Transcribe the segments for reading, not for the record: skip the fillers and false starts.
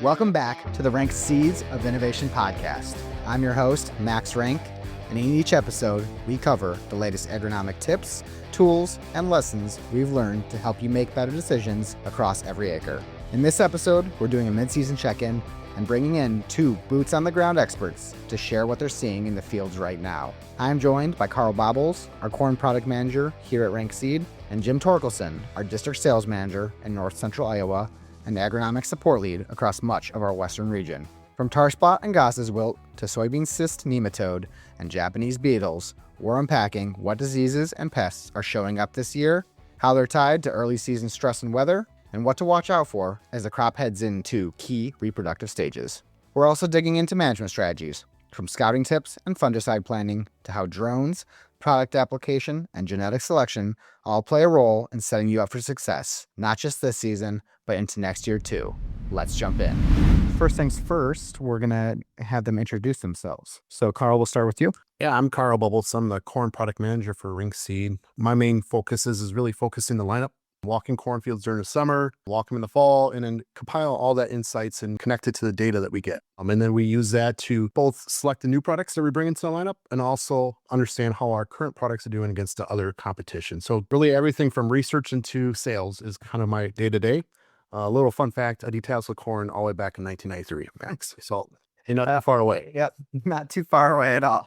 Welcome back to the Renk Seeds of Innovation podcast. I'm your host, Max Renk, and in each episode, we cover the latest agronomic tips, tools, and lessons we've learned to help you make better decisions across every acre. In this episode, we're doing a mid-season check-in and bringing in two boots-on-the-ground experts to share what they're seeing in the fields right now. I'm joined by Karl Bobholz, our corn product manager here at Renk Seed, and Jim Torkelson, our district sales manager in North Central Iowa and agronomic support lead across much of our western region. From tar spot and Goss's wilt to soybean cyst nematode and Japanese beetles, we're unpacking what diseases and pests are showing up this year, how they're tied to early season stress and weather, and what to watch out for as the crop heads into key reproductive stages. We're also digging into management strategies, from scouting tips and fungicide planning to how drones, product application, and genetic selection all play a role in setting you up for success, not just this season, but into next year too. Let's jump in. First things first, we're going to have them introduce themselves. So Karl, we'll start with you. Yeah, I'm Karl Bobholz. I'm the corn product manager for Renk Seed. My main focus is really focusing the lineup, walking cornfields during the summer, walk them in the fall, and then compile all that insights and connect it to the data that we get. And then we use that to both select the new products that we bring into the lineup and also understand how our current products are doing against the other competition. So really everything from research into sales is kind of my day-to-day. A little fun fact, I detailed corn all the way back in 1993, Max. So you're not that far away. Yep, not too far away at all.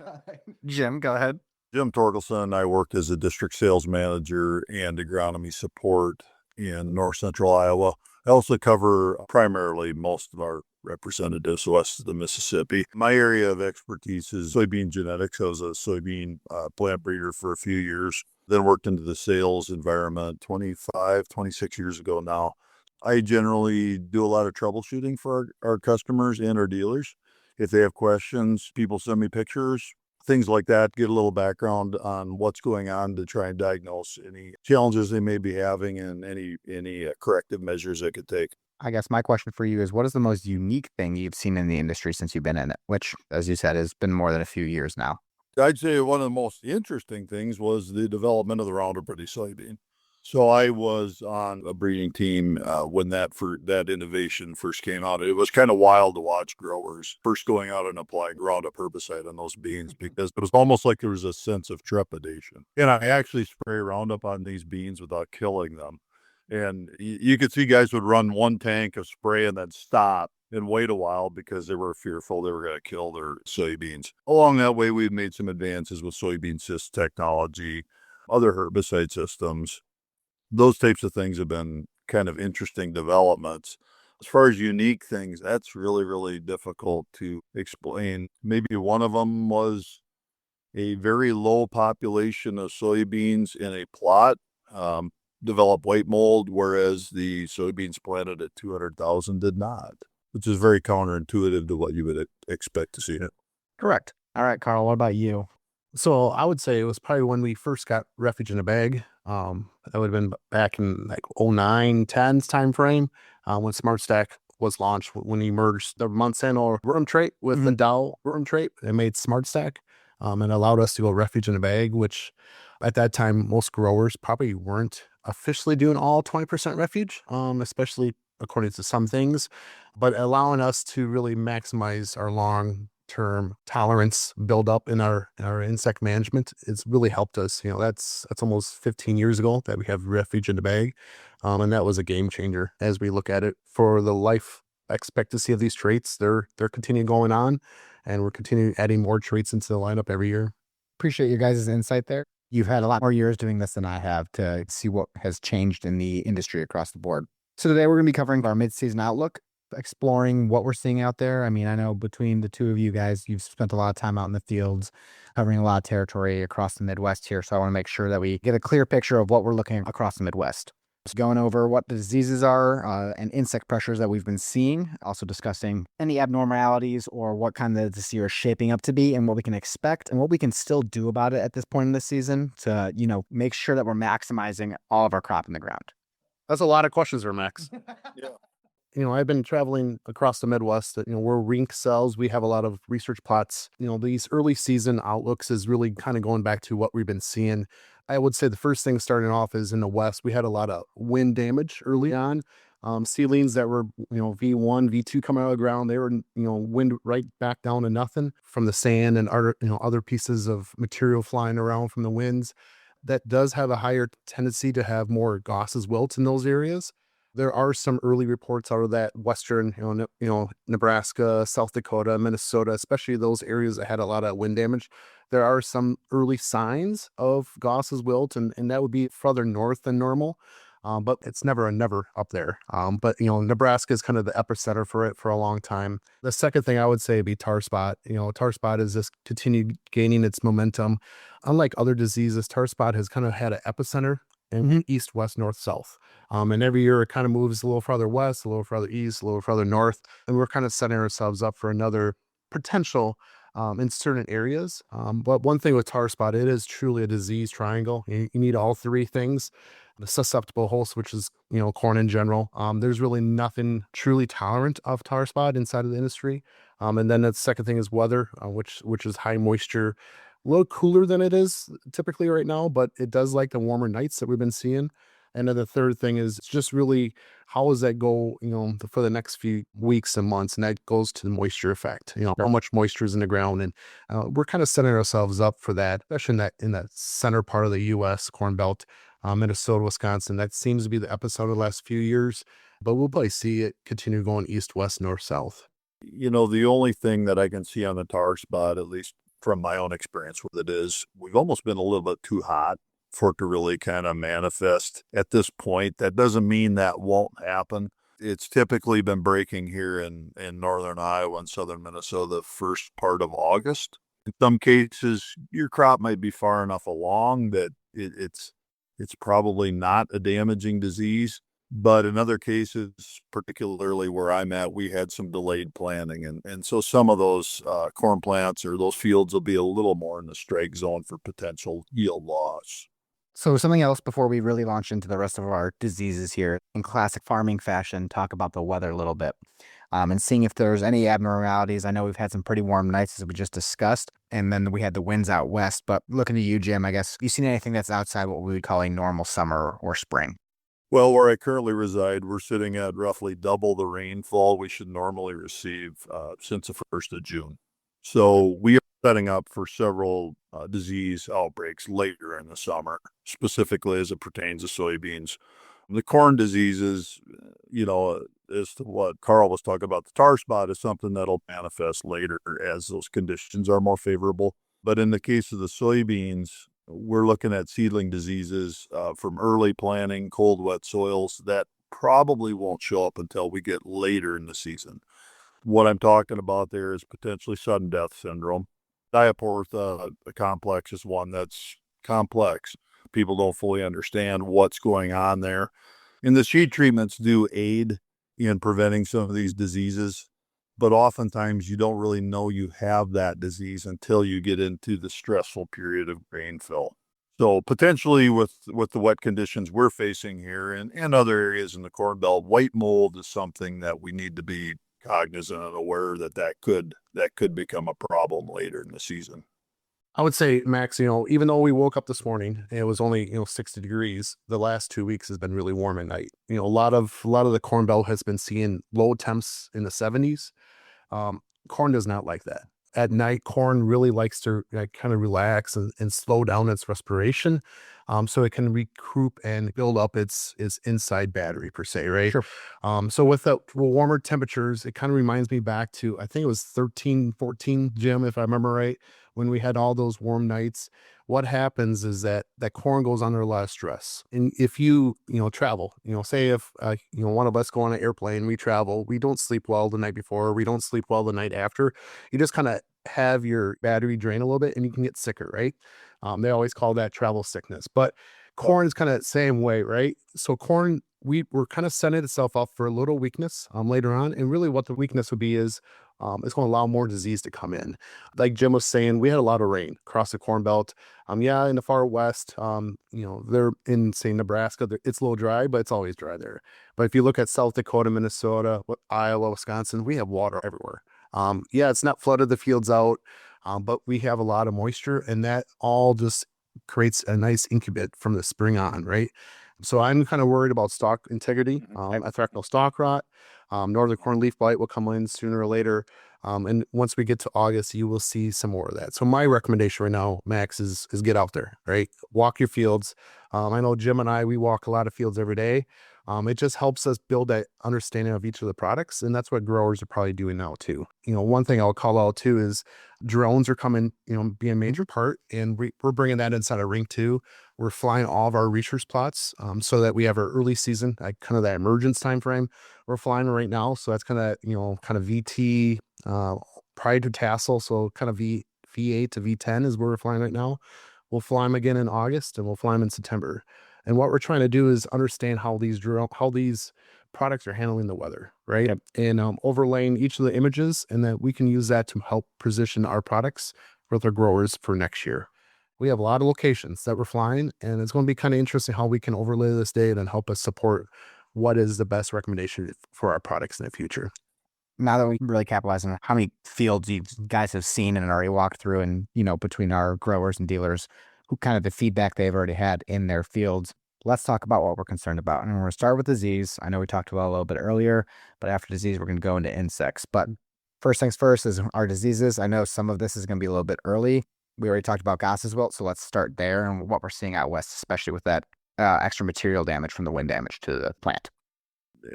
Jim, go ahead. Jim Torkelson. I work as a district sales manager and agronomy support in North Central Iowa. I also cover primarily most of our representatives west of the Mississippi. My area of expertise is soybean genetics. I was a soybean plant breeder for a few years, then worked into the sales environment 26 years ago now. I generally do a lot of troubleshooting for our customers and our dealers. If they have questions, people send me pictures, things like that, get a little background on what's going on to try and diagnose any challenges they may be having and any corrective measures they could take. I guess my question for you is, what is the most unique thing you've seen in the industry since you've been in it, which, as you said, has been more than a few years now? I'd say one of the most interesting things was the development of the Roundup Ready soybean. So I was on a breeding team when that innovation first came out. It was kind of wild to watch growers first going out and applying Roundup herbicide on those beans because it was almost like there was a sense of trepidation. And I actually spray Roundup on these beans without killing them. And you could see guys would run one tank of spray and then stop and wait a while because they were fearful they were going to kill their soybeans. Along that way, we've made some advances with soybean cyst technology, other herbicide systems. Those types of things have been kind of interesting developments. As far as unique things, that's really, really difficult to explain. Maybe one of them was a very low population of soybeans in a plot developed white mold, whereas the soybeans planted at 200,000 did not, which is very counterintuitive to what you would expect to see it. Correct. All right, Karl, what about you? So I would say it was probably when we first got refuge in a bag. That would have been back in like 09, 10's time frame when SmartStack was launched, when he merged the Monsanto worm trait with the Dow worm trait. It made SmartStack and allowed us to go refuge in a bag, which at that time, most growers probably weren't officially doing all 20% refuge, especially according to some things, but allowing us to really maximize our long-term tolerance build up in our insect management. It's really helped us. That's almost 15 years ago that we have refuge in the bag. And that was a game changer as we look at it for the life expectancy of these traits. They're continuing going on, and we're continuing adding more traits into the lineup every year. Appreciate your guys' insight there. You've had a lot more years doing this than I have to see what has changed in the industry across the board. So today we're going to be covering our mid-season outlook, exploring what we're seeing out there. I mean, I know between the two of you guys, you've spent a lot of time out in the fields, covering a lot of territory across the Midwest here. So I want to make sure that we get a clear picture of what we're looking at across the Midwest. Just going over what the diseases are and insect pressures that we've been seeing, also discussing any abnormalities or what kind of this year is shaping up to be and what we can expect and what we can still do about it at this point in the season to, make sure that we're maximizing all of our crop in the ground. That's a lot of questions there, Max. Yeah. I've been traveling across the Midwest. Where Renk sells, we have a lot of research plots. These early season outlooks is really kind of going back to what we've been seeing. I would say the first thing starting off is in the West, we had a lot of wind damage early on. Seedlings that were, V1, V2 coming out of the ground, they were, wind right back down to nothing from the sand and other pieces of material flying around from the winds. That does have a higher tendency to have more Goss's wilt in those areas. There are some early reports out of that western, Nebraska, South Dakota, Minnesota, especially those areas that had a lot of wind damage. There are some early signs of Goss's wilt, and that would be further north than normal. But it's never a never up there. But Nebraska is kind of the epicenter for it for a long time. The second thing I would say would be tar spot. Tar spot has just continued gaining its momentum. Unlike other diseases, tar spot has kind of had an epicenter in east, west, north, south. And every year it kind of moves a little farther west, a little farther east, a little farther north. And we're kind of setting ourselves up for another potential in certain areas. But one thing with tar spot, it is truly a disease triangle. You need all three things. The susceptible host, which is, corn in general. There's really nothing truly tolerant of tar spot inside of the industry. And then the second thing is weather, which is high moisture, a little cooler than it is typically right now, but it does like the warmer nights that we've been seeing. And then the third thing is just really how does that go, for the next few weeks and months? And that goes to the moisture effect, how much moisture is in the ground. And we're kind of setting ourselves up for that, especially in that center part of the U.S. Corn Belt, Minnesota, Wisconsin. That seems to be the epicenter of the last few years, but we'll probably see it continue going east, west, north, south. The only thing that I can see on the tar spot, at least from my own experience with it, is we've almost been a little bit too hot for it to really kind of manifest at this point. That doesn't mean that won't happen. It's typically been breaking here in northern Iowa and southern Minnesota the first part of August. In some cases, your crop might be far enough along that it's probably not a damaging disease. But in other cases, particularly where I'm at, we had some delayed planting. And so some of those corn plants or those fields will be a little more in the strike zone for potential yield loss. So something else before we really launch into the rest of our diseases here, in classic farming fashion, talk about the weather a little bit and seeing if there's any abnormalities. I know we've had some pretty warm nights, as we just discussed, and then we had the winds out west. But looking to you, Jim, I guess, you seen anything that's outside what we would call a normal summer or spring? Well, where I currently reside, we're sitting at roughly double the rainfall we should normally receive since the 1st of June. So we are setting up for several disease outbreaks later in the summer, specifically as it pertains to soybeans. The corn diseases, as to what Karl was talking about, the tar spot is something that'll manifest later as those conditions are more favorable. But in the case of the soybeans, we're looking at seedling diseases from early planting, cold, wet soils that probably won't show up until we get later in the season. What I'm talking about there is potentially sudden death syndrome. Diaportha complex is one that's complex. People don't fully understand what's going on there. And the seed treatments do aid in preventing some of these diseases, but oftentimes you don't really know you have that disease until you get into the stressful period of grain fill. So potentially with the wet conditions we're facing here and other areas in the Corn Belt, white mold is something that we need to be cognizant and aware that could become a problem later in the season. I would say, Max, even though we woke up this morning and it was only 60 degrees, the last 2 weeks has been really warm at night. A lot of the Corn Belt has been seeing low temps in the 70s. Corn does not like that. At night, corn really likes to kind of relax and slow down its respiration, so it can recoup and build up its inside battery per se, right? Sure. So with the warmer temperatures, it kind of reminds me back to, I think it was 13, 14, Jim, if I remember right, when we had all those warm nights. What happens is that corn goes under a lot of stress. And if you travel, say if one of us go on an airplane, we travel, we don't sleep well the night before, we don't sleep well the night after, you just kind of have your battery drain a little bit and you can get sicker, right? They always call that travel sickness. But corn is kind of the same way, right? So corn, we're kind of setting itself up for a little weakness later on. And really what the weakness would be is it's going to allow more disease to come in. Like Jim was saying, we had a lot of rain across the Corn Belt. In the far west, they're in, say, Nebraska, it's a little dry, but it's always dry there. But if you look at South Dakota, Minnesota, Iowa, Wisconsin, we have water everywhere. It's not flooded the fields out, but we have a lot of moisture, and that all just creates a nice incubate from the spring on, right? So I'm kind of worried about stalk integrity, anthracnose stalk rot. Northern corn leaf blight will come in sooner or later. And once we get to August, you will see some more of that. So my recommendation right now, Max, is get out there, right? Walk your fields. I know Jim and I, we walk a lot of fields every day. It just helps us build that understanding of each of the products. And that's what growers are probably doing now too. One thing I'll call out too is drones are coming, be a major part. And we're bringing that inside of Renk too. We're flying all of our research plots so that we have our early season, like kind of that emergence time frame. We're flying right now. So that's kind of, kind of VT, prior to tassel. So kind of V8 to V10 is where we're flying right now. We'll fly them again in August and we'll fly them in September. And what we're trying to do is understand how these products are handling the weather, right? Yep. And overlaying each of the images, and that we can use that to help position our products with our growers for next year. We have a lot of locations that we're flying, and it's going to be kind of interesting how we can overlay this data and help us support what is the best recommendation for our products in the future. Now that we really capitalize on how many fields you guys have seen and already walked through, and, between our growers and dealers, who kind of the feedback they've already had in their fields, let's talk about what we're concerned about. And we're going to start with disease. I know we talked about it a little bit earlier, but after disease, we're going to go into insects. But first things first is our diseases. I know some of this is going to be a little bit early. We already talked about Goss's wilt, so let's start there and what we're seeing out west, especially with that extra material damage from the wind damage to the plant.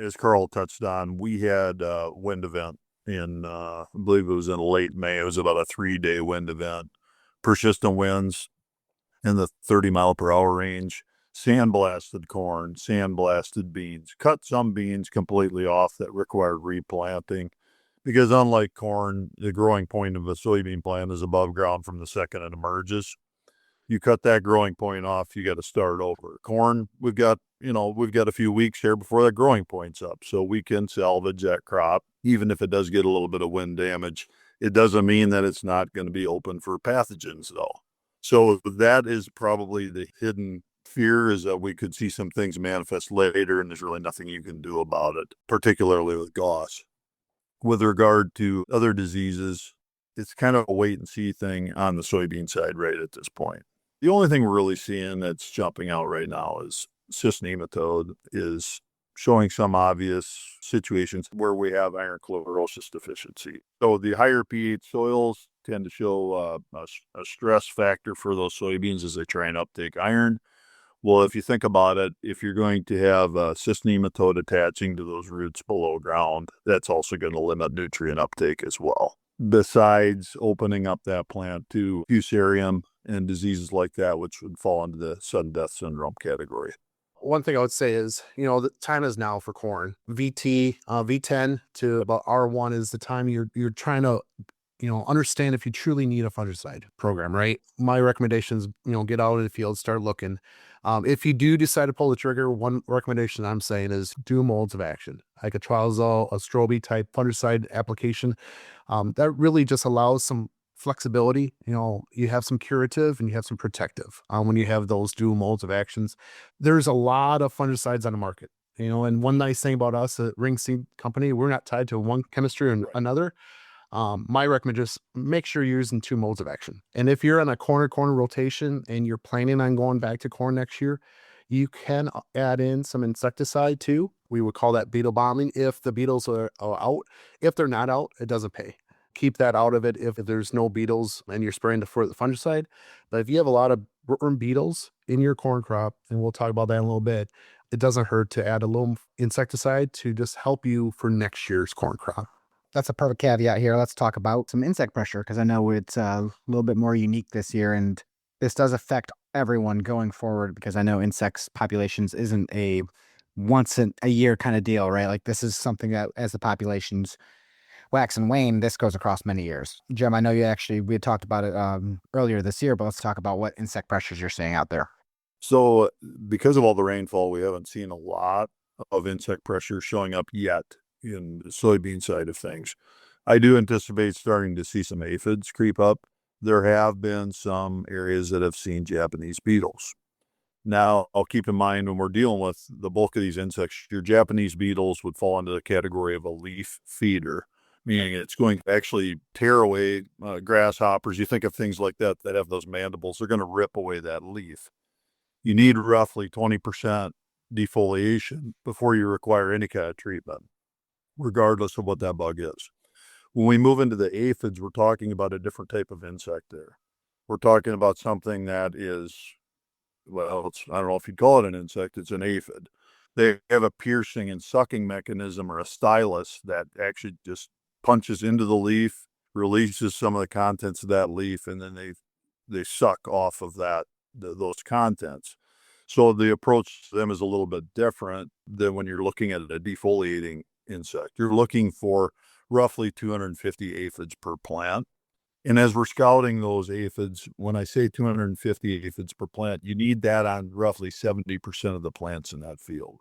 As Karl touched on, we had a wind event in, I believe it was in late May. It was about a 3-day wind event. Persistent winds in the 30-mile-per-hour range, sandblasted corn, sandblasted beans, cut some beans completely off that required replanting. Because unlike corn, the growing point of a soybean plant is above ground from the second it emerges. You cut that growing point off, you got to start over. Corn, we've got a few weeks here before that growing point's up, so we can salvage that crop, even if it does get a little bit of wind damage. It doesn't mean that it's not going to be open for pathogens, though. So that is probably the hidden fear, is that we could see some things manifest later, and there's really nothing you can do about it, particularly with Goss. With regard to other diseases, it's kind of a wait-and-see thing on the soybean side right at this point. The only thing we're really seeing that's jumping out right now is Cyst nematode is showing some obvious situations where we have iron chlorosis deficiency. So the higher pH soils tend to show a stress factor for those soybeans as they try and uptake iron. Well, if you think about it, if you're going to have a cyst nematode attaching to those roots below ground, that's also going to limit nutrient uptake as well. Besides opening up that plant to fusarium and diseases like that, which would fall into the sudden death syndrome category. One thing I would say is, the time is now for corn. VT, V10 to about R1 is the time you're trying to, understand if you truly need a fungicide program, right? My recommendation is, get out of the field, start looking. If you do decide to pull the trigger, one recommendation I'm saying is do modes of action, like a triazole, a strobe type fungicide application. That really just allows some flexibility. You have some curative and you have some protective when you have those dual modes of actions. There's a lot of fungicides on the market, and one nice thing about us at Renk Seed Company, we're not tied to one chemistry or another. My recommendation is make sure you're using 2 modes of action. And if you're on a corner rotation and you're planning on going back to corn next year, you can add in some insecticide too. We would call that beetle bombing if the beetles are out. If they're not out, it doesn't pay. Keep that out of it if there's no beetles and you're spraying for the fungicide. But if you have a lot of worm beetles in your corn crop, and we'll talk about that in a little bit, it doesn't hurt to add a little insecticide to just help you for next year's corn crop. That's a perfect caveat here. Let's talk about some insect pressure, because I know it's a little bit more unique this year, and this does affect everyone going forward, because I know insects populations isn't a once a year kind of deal, right? Like, this is something that as the populations wax and wane, this goes across many years. Jim, I know we had talked about it earlier this year, but let's talk about what insect pressures you're seeing out there. So because of all the rainfall, we haven't seen a lot of insect pressure showing up yet in the soybean side of things. I do anticipate starting to see some aphids creep up. There have been some areas that have seen Japanese beetles. Now, I'll keep in mind when we're dealing with the bulk of these insects, your Japanese beetles would fall into the category of a leaf feeder, meaning it's going to actually tear away grasshoppers. You think of things like that have those mandibles, they're going to rip away that leaf. You need roughly 20% defoliation before you require any kind of treatment, regardless of what that bug is. When we move into the aphids, we're talking about a different type of insect there. We're talking about something that is, well, I don't know if you'd call it an insect, it's an aphid. They have a piercing and sucking mechanism or a stylus that actually just punches into the leaf, releases some of the contents of that leaf, and then they suck off of those contents. So the approach to them is a little bit different than when you're looking at a defoliating insect. You're looking for roughly 250 aphids per plant. And as we're scouting those aphids, when I say 250 aphids per plant, you need that on roughly 70% of the plants in that field.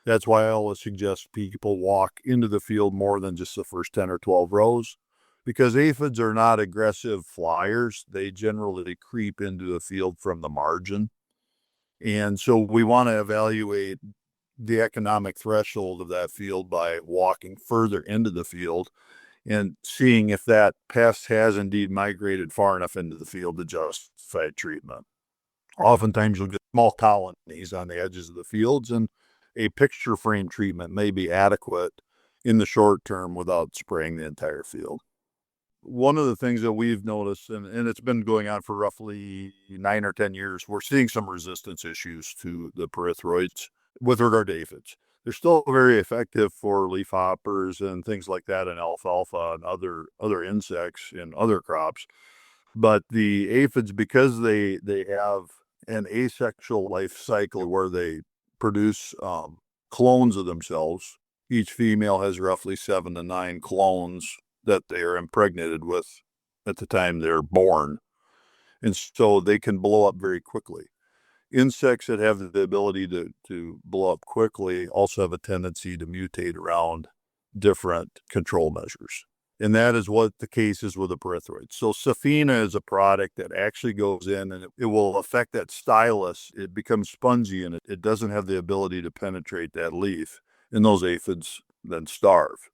That's why I always suggest people walk into the field more than just the first 10 or 12 rows, because aphids are not aggressive flyers. They generally creep into the field from the margin. And so we want to evaluate the economic threshold of that field by walking further into the field and seeing if that pest has indeed migrated far enough into the field to justify treatment. Oftentimes you'll get small colonies on the edges of the fields, and a picture frame treatment may be adequate in the short term without spraying the entire field. One of the things that we've noticed, and it's been going on for roughly 9 or 10 years, we're seeing some resistance issues to the pyrethroids with regard to aphids. They're still very effective for leafhoppers and things like that, and alfalfa and other insects in other crops. But the aphids, because they have an asexual life cycle where they produce clones of themselves. Each female has roughly 7 to 9 clones that they are impregnated with at the time they're born. And so they can blow up very quickly. Insects that have the ability to blow up quickly also have a tendency to mutate around different control measures. And that is what the case is with the pyrethroids. So Safina is a product that actually goes in and it will affect that stylus. It becomes spongy and it doesn't have the ability to penetrate that leaf. And those aphids then starve.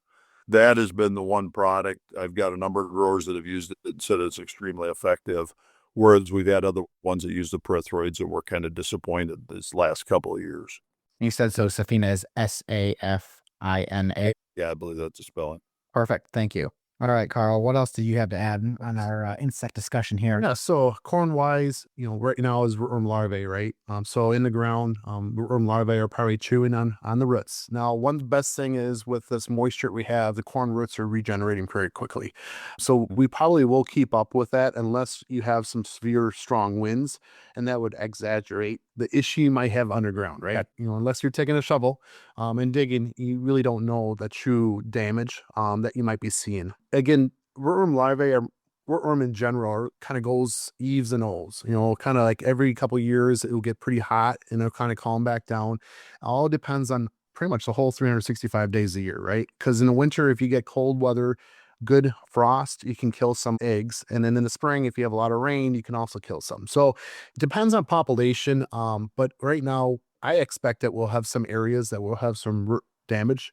That has been the one product. I've got a number of growers that have used it and said it's extremely effective. Whereas we've had other ones that use the pyrethroids and we're kind of disappointed this last couple of years. You said so Safina is Safina. Yeah, I believe that's the spelling. Perfect. Thank you. All right, Karl, what else do you have to add on our insect discussion here? Yeah, so corn-wise, right now is rootworm larvae, right? So in the ground, rootworm larvae are probably chewing on the roots. Now, one best thing is with this moisture we have, the corn roots are regenerating very quickly. So we probably will keep up with that unless you have some severe strong winds, and that would exaggerate the issue you might have underground, right? Unless you're taking a shovel and digging, you really don't know the true damage that you might be seeing. Again, rootworm larvae are rootworm in general kind of goes eves and O's, kind of like every couple of years it'll get pretty hot and it'll kind of calm back down. All depends on pretty much the whole 365 days a year, right? Because in the winter, if you get cold weather, good frost, you can kill some eggs. And then in the spring, if you have a lot of rain, you can also kill some. So it depends on population. But right now, I expect that we'll have some areas that will have some root damage.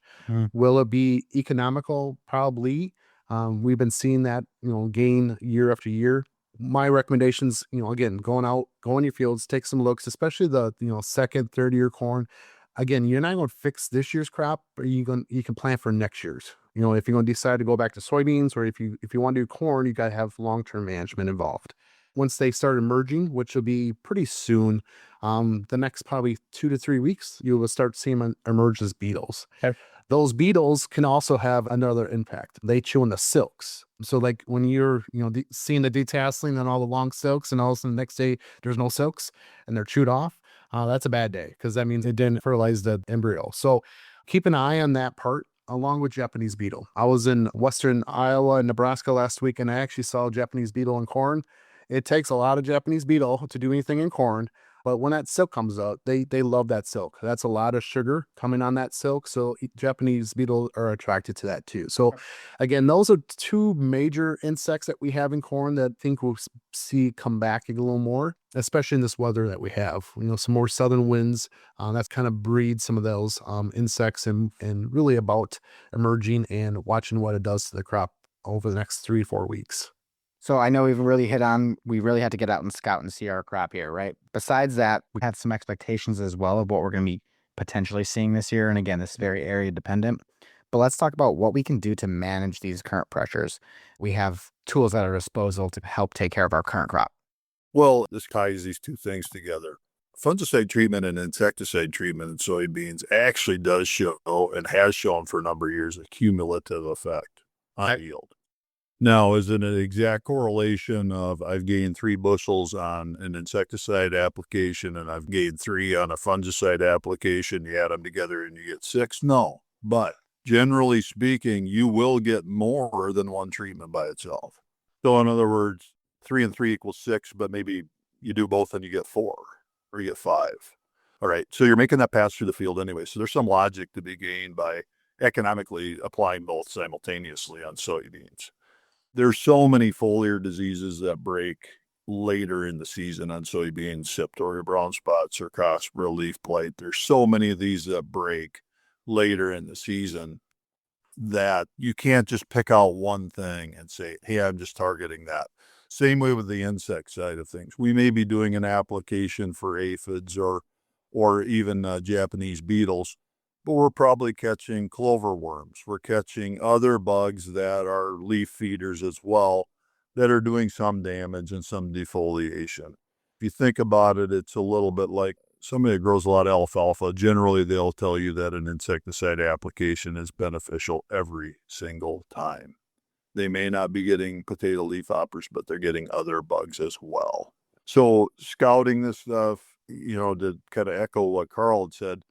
Will it be economical? Probably. We've been seeing that, gain year after year. My recommendations, again, go in your fields, take some looks, especially the, second, third year corn. Again, you're not going to fix this year's crop, but you can plan for next year's. If you're going to decide to go back to soybeans, or if you want to do corn, you got to have long-term management involved. Once they start emerging, which will be pretty soon, the next probably 2 to 3 weeks, you will start seeing them emerge as beetles. Okay. Those beetles can also have another impact. They chew on the silks. So like when you're, seeing the detasseling and all the long silks, and all of a sudden the next day there's no silks and they're chewed off, that's a bad day because that means it didn't fertilize the embryo. So keep an eye on that part along with Japanese beetle. I was in western Iowa and Nebraska last week, and I actually saw Japanese beetle in corn. It takes a lot of Japanese beetle to do anything in corn. But when that silk comes out, they love that silk. That's a lot of sugar coming on that silk. So Japanese beetle are attracted to that too. So again, those are 2 major insects that we have in corn that I think we'll see come back a little more, especially in this weather that we have. Some more southern winds, that's kind of breeds some of those insects and really about emerging and watching what it does to the crop over the next 3 to 4 weeks. So I know we really had to get out and scout and see our crop here, right? Besides that, we have some expectations as well of what we're going to be potentially seeing this year. And again, this is very area dependent. But let's talk about what we can do to manage these current pressures. We have tools at our disposal to help take care of our current crop. Well, this ties these two things together. Fungicide treatment and insecticide treatment in soybeans actually does show and has shown for a number of years a cumulative effect on yield. Now, is it an exact correlation of I've gained 3 bushels on an insecticide application and I've gained 3 on a fungicide application, you add them together and you get 6? No. But generally speaking, you will get more than one treatment by itself. So in other words, 3 and 3 equals 6, but maybe you do both and you get 4 or you get 5. All right. So you're making that pass through the field anyway. So there's some logic to be gained by economically applying both simultaneously on soybeans. There's so many foliar diseases that break later in the season on soybeans, septoria brown spot, cercospora, leaf blight. There's so many of these that break later in the season that you can't just pick out one thing and say, hey, I'm just targeting that. Same way with the insect side of things. We may be doing an application for aphids or even Japanese beetles, but we're probably catching clover worms. We're catching other bugs that are leaf feeders as well that are doing some damage and some defoliation. If you think about it, it's a little bit like somebody that grows a lot of alfalfa. Generally, they'll tell you that an insecticide application is beneficial every single time. They may not be getting potato leafhoppers, but they're getting other bugs as well. So scouting this stuff, to kind of echo what Karl had said,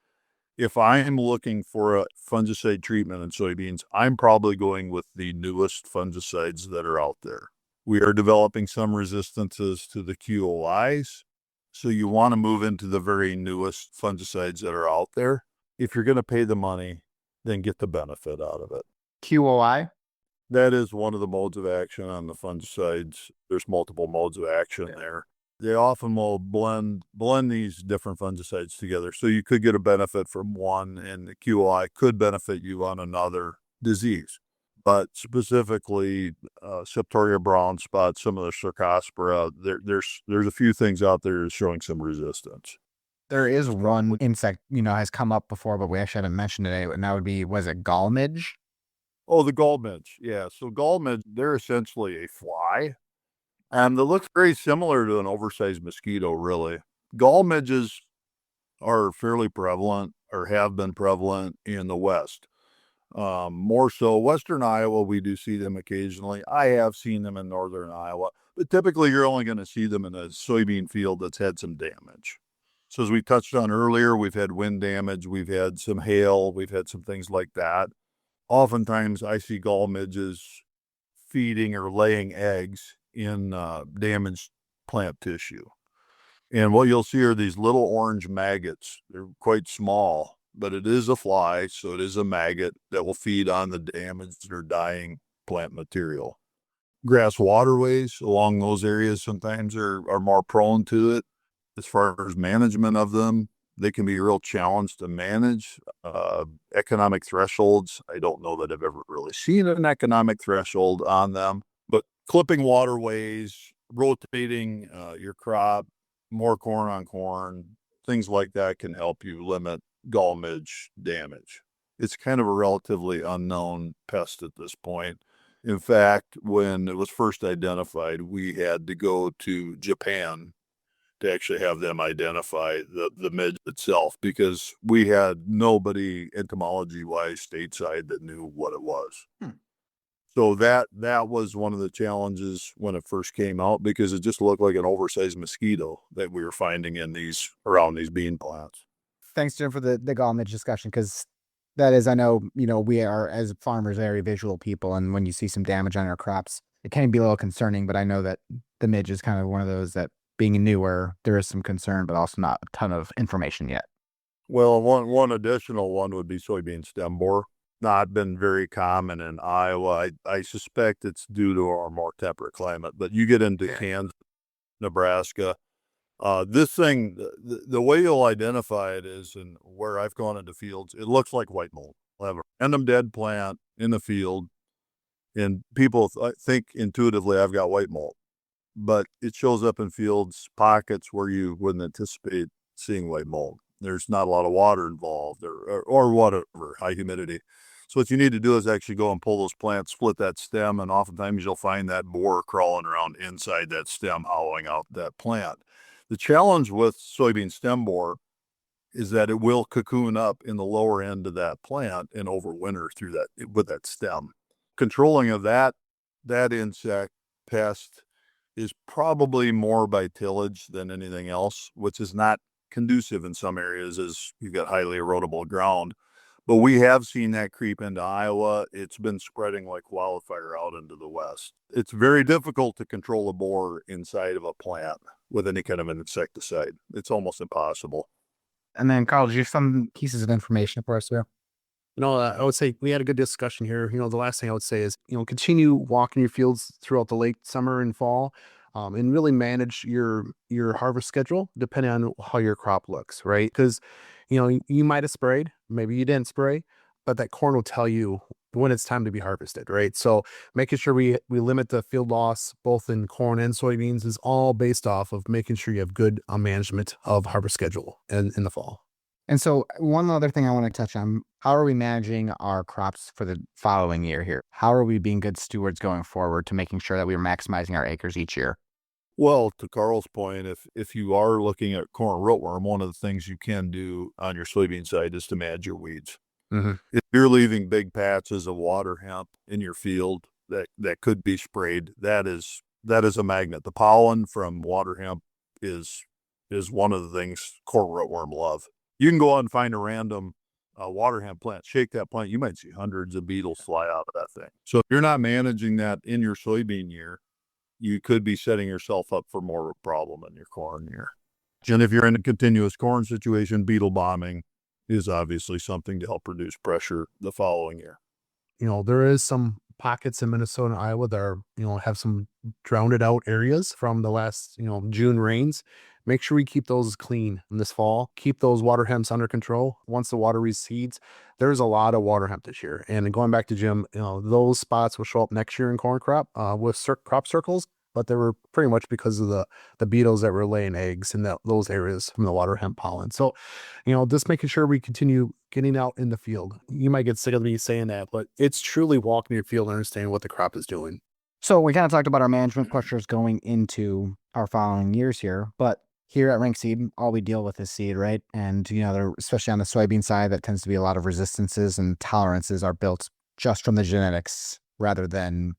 if I'm looking for a fungicide treatment in soybeans, I'm probably going with the newest fungicides that are out there. We are developing some resistances to the QOIs, so you want to move into the very newest fungicides that are out there. If you're going to pay the money, then get the benefit out of it. QOI? That is one of the modes of action on the fungicides. There's multiple modes of action there. They often will blend these different fungicides together. So you could get a benefit from one, and the QI could benefit you on another disease. But specifically, septoria brown spot, some of the cercospora, there's a few things out there showing some resistance. There is one insect, has come up before, but we actually haven't mentioned it, and that would be, was it gall midge? Oh, the gall midge. Yeah. So gall midge, they're essentially a fly. And it looks very similar to an oversized mosquito, really. Gall midges are fairly prevalent or have been prevalent in the West. More so Western Iowa, we do see them occasionally. I have seen them in Northern Iowa, but typically you're only going to see them in a soybean field that's had some damage. So as we touched on earlier, we've had wind damage, we've had some hail, we've had some things like that. Oftentimes I see gall midges feeding or laying eggs in damaged plant tissue. And what you'll see are these little orange maggots. They're quite small, but it is a fly, so it is a maggot that will feed on the damaged or dying plant material. Grass waterways along those areas sometimes are more prone to it. As far as management of them, they can be a real challenge to manage. Economic thresholds, I don't know that I've ever really seen an economic threshold on them. But clipping waterways, rotating your crop, more corn on corn, things like that can help you limit gall midge damage. It's kind of a relatively unknown pest at this point. In fact, when it was first identified, we had to go to Japan to actually have them identify the midge itself, because we had nobody entomology-wise stateside that knew what it was. So that was one of the challenges when it first came out, because it just looked like an oversized mosquito that we were finding around these bean plants. Thanks, Jim, for the gall midge discussion, because that is, I know, we are, as farmers, very visual people, and when you see some damage on our crops, it can be a little concerning, but I know that the midge is kind of one of those that, being newer, there is some concern, but also not a ton of information yet. Well, one additional one would be soybean stem borer. Not been very common in Iowa. I suspect it's due to our more temperate climate, but you get into Kansas, Nebraska. This thing, the way you'll identify it is, and where I've gone into fields, it looks like white mold. We'll have a random dead plant in the field, and people think intuitively I've got white mold, but it shows up in fields, pockets where you wouldn't anticipate seeing white mold. There's not a lot of water involved or whatever, high humidity. So what you need to do is actually go and pull those plants, split that stem, and oftentimes you'll find that borer crawling around inside that stem, hollowing out that plant. The challenge with soybean stem borer is that it will cocoon up in the lower end of that plant and overwinter through that with that stem. Controlling of that insect pest is probably more by tillage than anything else, which is not conducive in some areas as you've got highly erodible ground. But we have seen that creep into Iowa. It's been spreading like wildfire out into the west. It's very difficult to control a borer inside of a plant with any kind of an insecticide. It's almost impossible. And then, Karl, do you have some pieces of information for us here? I would say we had a good discussion here. The last thing I would say is, continue walking your fields throughout the late summer and fall, and really manage your harvest schedule depending on how your crop looks, right? Because, you might have sprayed, maybe you didn't spray, but that corn will tell you when it's time to be harvested, right? So making sure we limit the field loss both in corn and soybeans is all based off of making sure you have good management of harvest schedule in the fall. And so one other thing I want to touch on, how are we managing our crops for the following year here? How are we being good stewards going forward to making sure that we are maximizing our acres each year? Well, to Karl's point, if you are looking at corn rootworm, one of the things you can do on your soybean side is to manage your weeds. Mm-hmm. If you're leaving big patches of water hemp in your field that could be sprayed, that is a magnet. The pollen from water hemp is one of the things corn rootworm love. You can go out and find a random water hemp plant, shake that plant, you might see hundreds of beetles fly out of that thing. So if you're not managing that in your soybean year, you could be setting yourself up for more of a problem in your corn year. And if you're in a continuous corn situation, beetle bombing is obviously something to help reduce pressure the following year. There is some pockets in Minnesota and Iowa that are, have some drowned out areas from the last, June rains. Make sure we keep those clean in this fall. Keep those water hemps under control. Once the water recedes, there's a lot of water hemp this year. And going back to Jim, those spots will show up next year in corn crop with crop circles, but they were pretty much because of the beetles that were laying eggs in those areas from the water hemp pollen. So, just making sure we continue getting out in the field. You might get sick of me saying that, but it's truly walking your field and understanding what the crop is doing. So we kind of talked about our management pressures going into our following years here, but here at Renk Seed, all we deal with is seed, right? And, especially on the soybean side, that tends to be a lot of resistances and tolerances are built just from the genetics rather than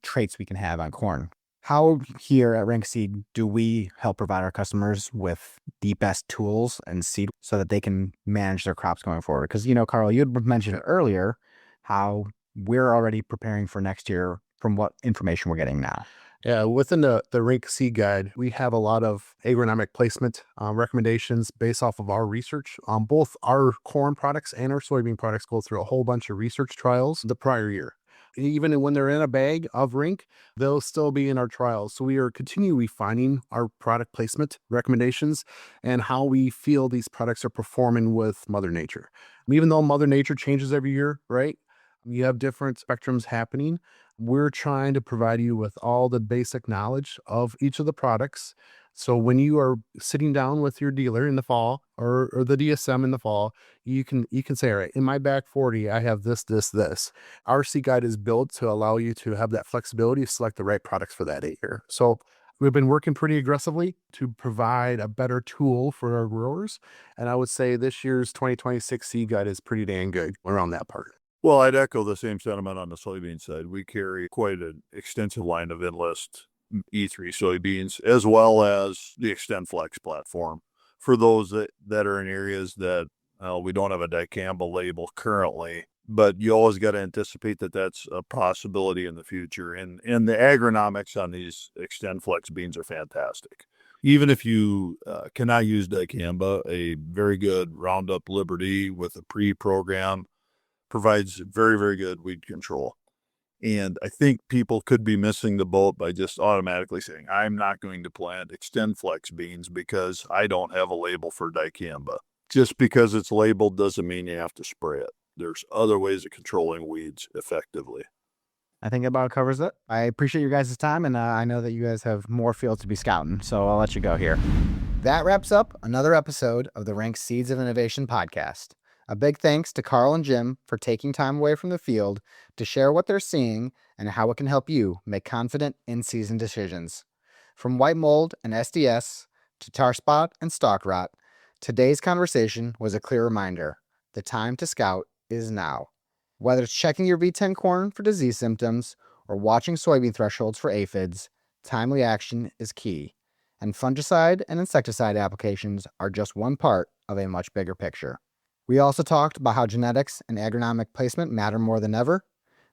traits we can have on corn. How here at Renk Seed do we help provide our customers with the best tools and seed so that they can manage their crops going forward? Because, Karl, you had mentioned earlier how we're already preparing for next year from what information we're getting now. Yeah, within the Renk Seed Guide, we have a lot of agronomic placement recommendations based off of our research. Both our corn products and our soybean products go through a whole bunch of research trials the prior year. Even when they're in a bag of Renk, they'll still be in our trials. So we are continually refining our product placement recommendations and how we feel these products are performing with Mother Nature. Even though Mother Nature changes every year, right? You have different spectrums happening. We're trying to provide you with all the basic knowledge of each of the products. So when you are sitting down with your dealer in the fall or the DSM in the fall, you can say, all right, in my back 40, I have this. Our Seed Guide is built to allow you to have that flexibility to select the right products for that acre. So we've been working pretty aggressively to provide a better tool for our growers. And I would say this year's 2026 Seed Guide is pretty dang good around that part. Well, I'd echo the same sentiment on the soybean side. We carry quite an extensive line of Enlist E3 soybeans, as well as the XtendFlex platform for those that are in areas that we don't have a dicamba label currently, but you always got to anticipate that that's a possibility in the future. And the agronomics on these XtendFlex beans are fantastic. Even if you cannot use dicamba, a very good Roundup Liberty with a pre-program provides very, very good weed control. And I think people could be missing the boat by just automatically saying, I'm not going to plant XtendFlex beans because I don't have a label for dicamba. Just because it's labeled doesn't mean you have to spray it. There's other ways of controlling weeds effectively. I think it about covers it. I appreciate your guys' time, and I know that you guys have more fields to be scouting, so I'll let you go here. That wraps up another episode of the Renk Seeds of Innovation podcast. A big thanks to Karl and Jim for taking time away from the field to share what they're seeing and how it can help you make confident in-season decisions. From white mold and SDS to tar spot and stalk rot, today's conversation was a clear reminder. The time to scout is now. Whether it's checking your V10 corn for disease symptoms or watching soybean thresholds for aphids, timely action is key. And fungicide and insecticide applications are just one part of a much bigger picture. We also talked about how genetics and agronomic placement matter more than ever,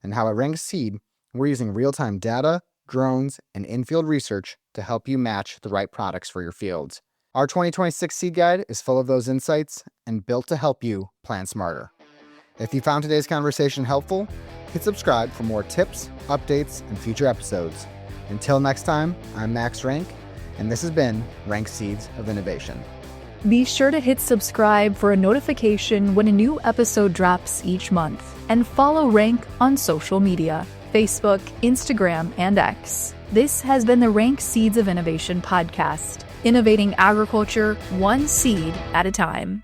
and how at Renk Seed, we're using real-time data, drones, and in-field research to help you match the right products for your fields. Our 2026 seed guide is full of those insights and built to help you plan smarter. If you found today's conversation helpful, hit subscribe for more tips, updates, and future episodes. Until next time, I'm Max Renk, and this has been Renk Seeds of Innovation. Be sure to hit subscribe for a notification when a new episode drops each month, and follow Renk on social media, Facebook, Instagram, and X. This has been the Renk Seeds of Innovation podcast, innovating agriculture one seed at a time.